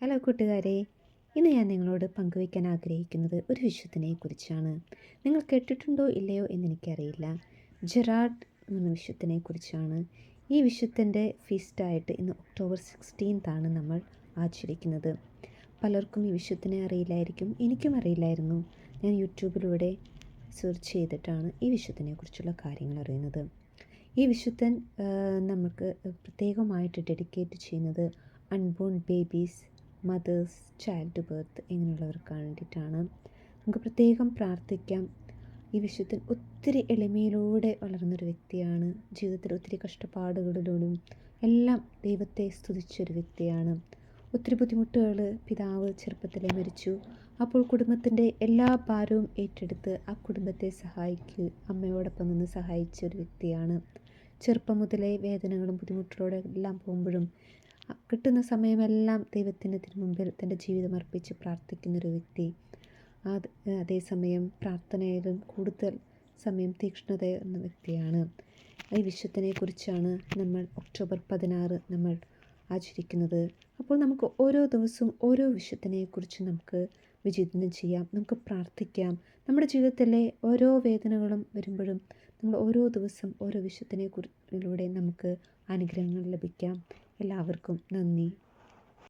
Hello കൂട്ടുകാരെ, ഇന്ന് ഞാൻ നിങ്ങളോട് പങ്കുവയ്ക്കാൻ ആഗ്രഹിക്കുന്നത് ഒരു വിശുദ്ധനെ കുറിച്ചാണ്. നിങ്ങൾ കേട്ടിട്ടുണ്ടോ ഇല്ലയോ എന്നെനിക്കറിയില്ല. ജെറാഡ് എന്ന വിശുദ്ധനെ കുറിച്ചാണ്. ഈ വിശുദ്ധൻ്റെ ഫീസ്റ്റായിട്ട് ഇന്ന് ഒക്ടോബർ 16 നമ്മൾ ആചരിക്കുന്നത്. പലർക്കും ഈ വിശുദ്ധനെ അറിയില്ലായിരിക്കും. എനിക്കും അറിയില്ലായിരുന്നു. ഞാൻ യൂട്യൂബിലൂടെ സെർച്ച് ചെയ്തിട്ടാണ് ഈ വിശുദ്ധനെ കുറിച്ചുള്ള കാര്യങ്ങൾ അറിയുന്നത്. ഈ വിശുദ്ധൻ നമുക്ക് പ്രത്യേകമായിട്ട് ഡെഡിക്കേറ്റ് ചെയ്യുന്നത് unborn babies, mothers, child birth ഇങ്ങനെയുള്ളവർക്ക് വേണ്ടിയിട്ടാണ്. നമുക്ക് പ്രത്യേകം പ്രാർത്ഥിക്കാം. ഈ വിശുദ്ധൻ ഒത്തിരി എളിമയിലൂടെ വളർന്നൊരു വ്യക്തിയാണ്. ജീവിതത്തിൽ ഒത്തിരി കഷ്ടപ്പാടുകളിലൂടെയും എല്ലാം ദൈവത്തെ സ്തുതിച്ചൊരു വ്യക്തിയാണ്. ഒത്തിരി ബുദ്ധിമുട്ടുകൾ പിതാവ് ചെറുപ്പത്തിലേ മരിച്ചു. അപ്പോൾ കുടുംബത്തിൻ്റെ എല്ലാ ഭാരവും ഏറ്റെടുത്ത് ആ കുടുംബത്തെ അമ്മയോടൊപ്പം നിന്ന് സഹായിച്ച ഒരു വ്യക്തിയാണ്. ചെറുപ്പം മുതലേ വേദനകളും ബുദ്ധിമുട്ടിലൂടെ എല്ലാം പോകുമ്പോഴും കിട്ടുന്ന സമയമെല്ലാം ദൈവത്തിന് തിരുമുമ്പിൽ തൻ്റെ ജീവിതം അർപ്പിച്ച് പ്രാർത്ഥിക്കുന്നൊരു വ്യക്തി. അതേസമയം പ്രാർത്ഥനയിലും കൂടുതൽ സമയം തീക്ഷ്ണത എന്ന വ്യക്തിയാണ്. ഈ വിശുദ്ധനെക്കുറിച്ചാണ് നമ്മൾ ഒക്ടോബർ 16 നമ്മൾ ആചരിക്കുന്നത്. അപ്പോൾ നമുക്ക് ഓരോ ദിവസവും ഓരോ വിശുദ്ധനെക്കുറിച്ച് നമുക്ക് വിചിന്തനം ചെയ്യാം, നമുക്ക് പ്രാർത്ഥിക്കാം. നമ്മുടെ ജീവിതത്തിലെ ഓരോ വേദനകളും വരുമ്പോഴും നമ്മൾ ഓരോ ദിവസം ഓരോ വിശുദ്ധനെക്കുറിച്ചിലൂടെ നമുക്ക് അനുഗ്രഹങ്ങൾ ലഭിക്കാം. എല്ലാവർക്കും നന്ദി.